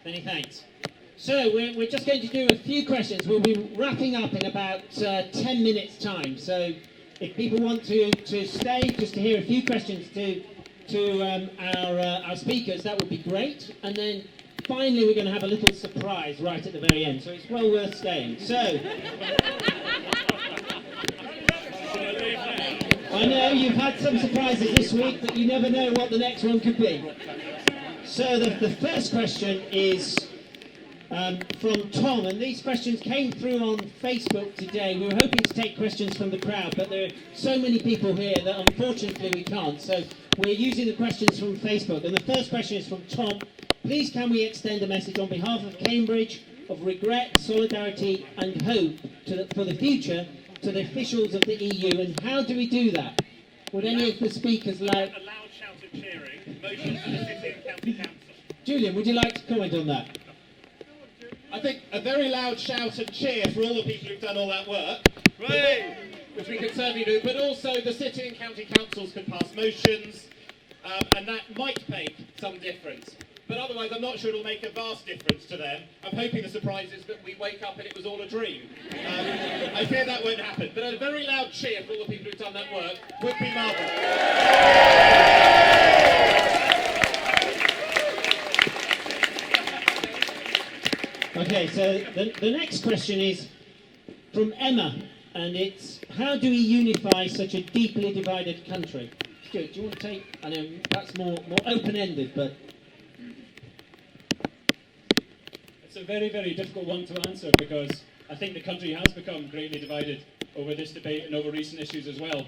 Many thanks. So we're just going to do a few questions. We'll be wrapping up in about 10 minutes' time. So if people want to stay just to hear a few questions to our speakers, that would be great. And then finally we're going to have a little surprise right at the very end. So it's well worth staying. So I know you've had some surprises this week, but you never know what the next one could be. So the first question is from Tom, and these questions came through on Facebook today. We were hoping to take questions from the crowd, but there are so many people here that unfortunately we can't. So we're using the questions from Facebook. And the first question is from Tom. Please can we extend a message on behalf of Cambridge of regret, solidarity and hope for the future to the officials of the EU, and how do we do that? Would any of the speakers like... A loud shout of cheering, motion for the City and County Council. Julian, would you like to comment on that? I think a very loud shout and cheer for all the people who've done all that work, which we can certainly do, but also the City and County Councils can pass motions, and that might make some difference. But otherwise, I'm not sure it'll make a vast difference to them. I'm hoping the surprise is that we wake up and it was all a dream. I fear that won't happen, but a very loud cheer for all the people who've done that work would be marvellous. Okay, so the next question is from Emma, and it's, how do we unify such a deeply divided country? Stuart, do you want to take, I know that's more open-ended, but... It's a very, very difficult one to answer because I think the country has become greatly divided over this debate and over recent issues as well.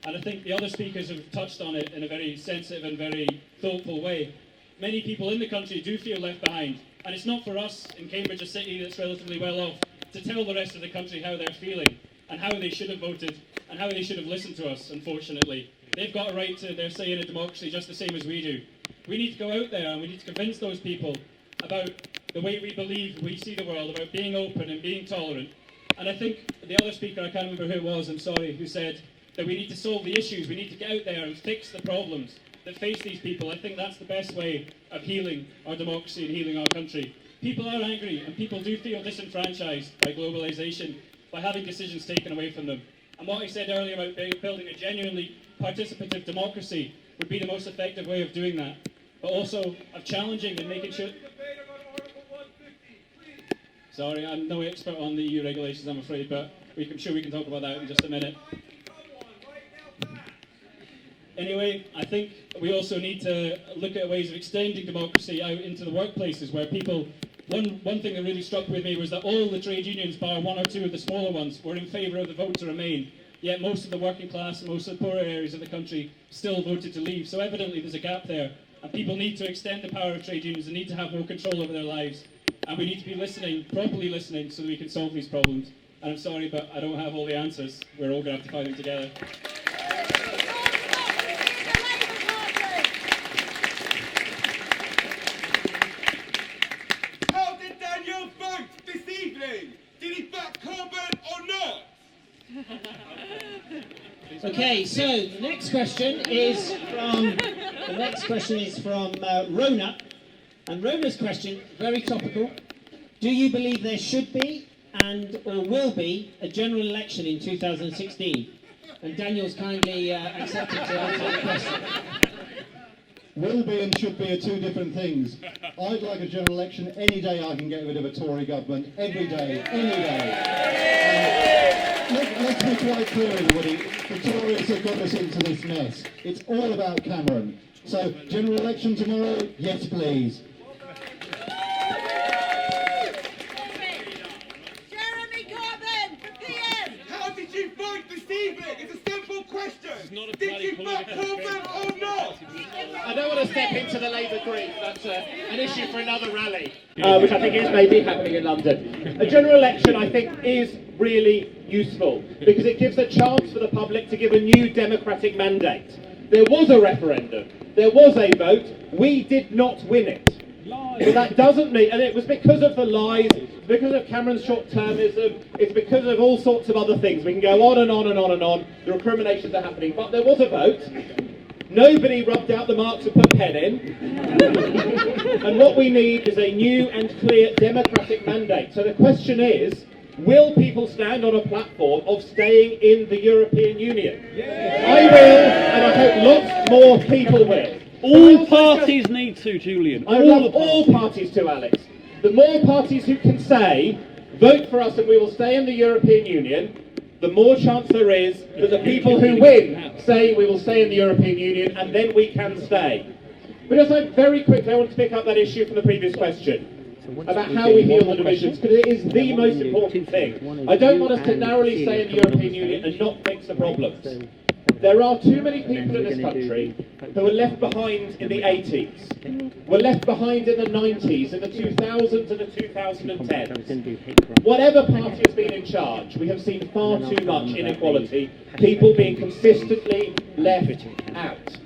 And I think the other speakers have touched on it in a very sensitive and very thoughtful way. Many people in the country do feel left behind, and it's not for us in Cambridge, a city that's relatively well off, to tell the rest of the country how they're feeling and how they should have voted and how they should have listened to us, unfortunately. They've got a right to their say in a democracy just the same as we do. We need to go out there and we need to convince those people about the way we believe we see the world, about being open and being tolerant. And I think the other speaker, I can't remember who it was, I'm sorry, who said that we need to solve the issues, we need to get out there and fix the problems that face these people. I think that's the best way of healing our democracy and healing our country. People are angry and people do feel disenfranchised by globalisation, by having decisions taken away from them. And what I said earlier about building a genuinely participative democracy would be the most effective way of doing that, but also of challenging and making sure... Sorry, I'm no expert on the EU regulations, I'm afraid, but I'm sure we can talk about that in just a minute. Anyway, I think we also need to look at ways of extending democracy out into the workplaces where people... One thing that really struck with me was that all the trade unions, bar one or two of the smaller ones, were in favour of the vote to remain. Yet most of the working class and most of the poorer areas of the country still voted to leave. So evidently there's a gap there. And people need to extend the power of trade unions and need to have more control over their lives. And we need to be listening, properly listening, so that we can solve these problems. And I'm sorry, but I don't have all the answers. We're all going to have to find them together. How did Daniel vote this evening? Did he back Carpen or not? Okay, so the next question is from Rona. And Rona's question, very topical. Do you believe there should be and or will be a general election in 2016? And Daniel's kindly accepted to answer the question. Will be and should be are two different things. I'd like a general election any day I can get rid of a Tory government. Every day, any day. Let's be quite clear, everybody. The Tories have got us into this mess. It's all about Cameron. So, general election tomorrow? Yes, please. It's a simple question. Did you back Carpen or not? I don't want to step into the Labour grief. That's an issue for another rally, which I think is maybe happening in London. A general election, I think, is really useful because it gives a chance for the public to give a new democratic mandate. There was a referendum. There was a vote. We did not win it. But that doesn't mean, and it was because of the lies, it's because of Cameron's short-termism, it's because of all sorts of other things. We can go on and on and on and on. The recriminations are happening. But there was a vote. Nobody rubbed out the marks and put pen in. And what we need is a new and clear democratic mandate. So the question is, will people stand on a platform of staying in the European Union? I will, and I hope lots more people will. All parties need to, Julian. I love all parties to, Alex. The more parties who can say, vote for us and we will stay in the European Union, the more chance there is that the people who win say we will stay in the European Union and then we can stay. But just very quickly, I want to pick up that issue from the previous question about how we heal the divisions, because it is the most important thing. I don't want us to narrowly stay in the European Union and not fix the problems. There are too many people in this country who were left behind in the 80s, were left behind in the 90s, in the 2000s and the 2010s. Whatever party has been in charge, we have seen far too much inequality, people being consistently left out.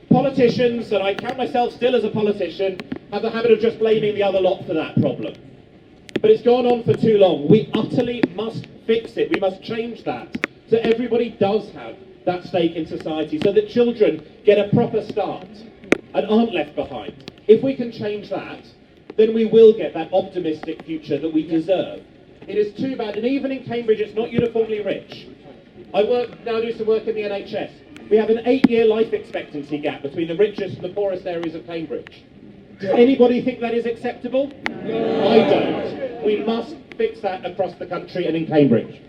Politicians, and I count myself still as a politician, have the habit of just blaming the other lot for that problem. But it's gone on for too long. We utterly must fix it. We must change that so everybody does have that stake in society, so that children get a proper start and aren't left behind. If we can change that, then we will get that optimistic future that we deserve. It is too bad, and even in Cambridge it's not uniformly rich. I now do some work in the NHS. We have an 8-year life expectancy gap between the richest and the poorest areas of Cambridge. Does anybody think that is acceptable? No. I don't. We must fix that across the country and in Cambridge.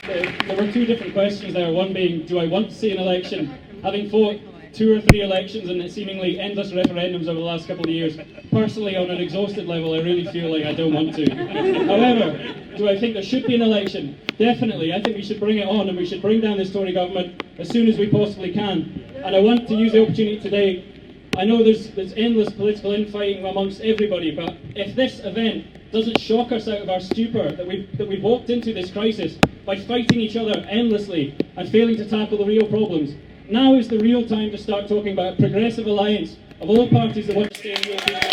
There were two different questions there. One being, do I want to see an election? Having fought 2 or 3 elections and seemingly endless referendums over the last couple of years, personally, on an exhausted level, I really feel like I don't want to. However, do I think there should be an election? Definitely. I think we should bring it on, and we should bring down this Tory government as soon as we possibly can. And I want to use the opportunity today. I know there's endless political infighting amongst everybody, but if this event doesn't shock us out of our stupor that we've walked into this crisis by fighting each other endlessly and failing to tackle the real problems, now is the real time to start talking about a progressive alliance of all parties that want to stay in the European Union.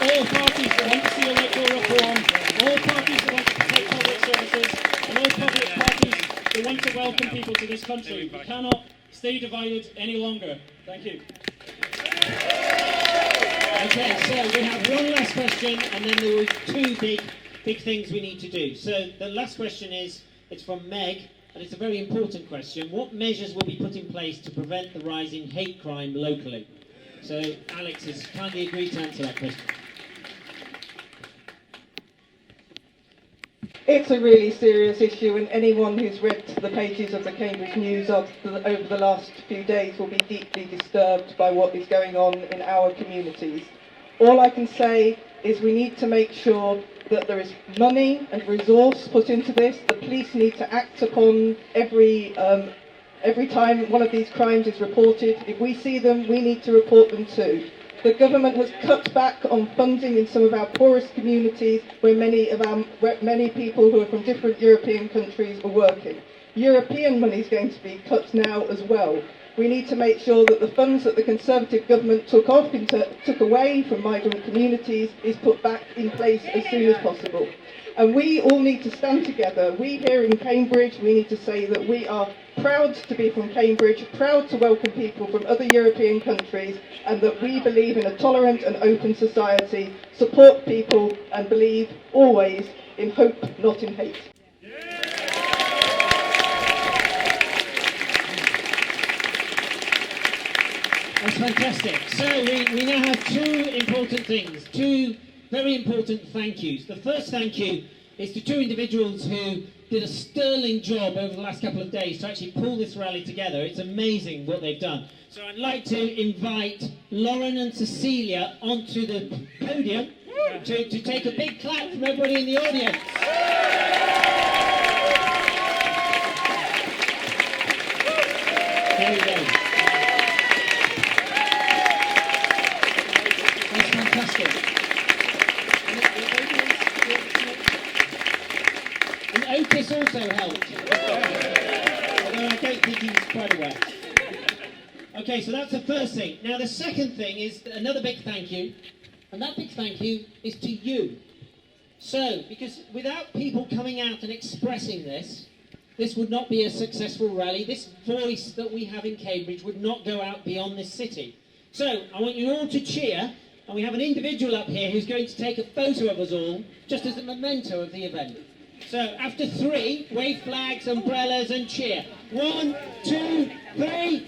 All parties that want to see electoral reform, all parties that want to protect public services, and all public parties that want to welcome people to this country. We cannot stay divided any longer. Thank you. Okay, so we have one last question, and then there were 2 big things we need to do. So the last question it's from Meg, and it's a very important question. What measures will be put in place to prevent the rise in hate crime locally? So Alex has kindly agreed to answer that question. It's a really serious issue, and anyone who's read the pages of the Cambridge News over the last few days will be deeply disturbed by what is going on in our communities. All I can say is we need to make sure that there is money and resource put into this. The police need to act upon every time one of these crimes is reported. If we see them, we need to report them too. The government has cut back on funding in some of our poorest communities where many people who are from different European countries are working. European money is going to be cut now as well. We need to make sure that the funds that the Conservative government took away from migrant communities is put back in place as soon as possible. And we all need to stand together. We here in Cambridge, we need to say that we are proud to be from Cambridge, proud to welcome people from other European countries, and that we believe in a tolerant and open society, support people, and believe always in hope, not in hate. That's fantastic. So we now have 2 important things, 2 very important thank yous. The first thank you is to 2 individuals who did a sterling job over the last couple of days to actually pull this rally together. It's amazing what they've done. So I'd like to invite Lauren and Cecilia onto the podium to take a big clap from everybody in the audience. There we go. That's fantastic. And Otis also helped. Although I don't think he was quite aware. Okay, so that's the first thing. Now the second thing is another big thank you, and that big thank you is to you. So, because without people coming out and expressing this, this would not be a successful rally. This voice that we have in Cambridge would not go out beyond this city. So, I want you all to cheer, and we have an individual up here who's going to take a photo of us all, just as a memento of the event. So, after 3, wave flags, umbrellas, and cheer. 1, 2, 3...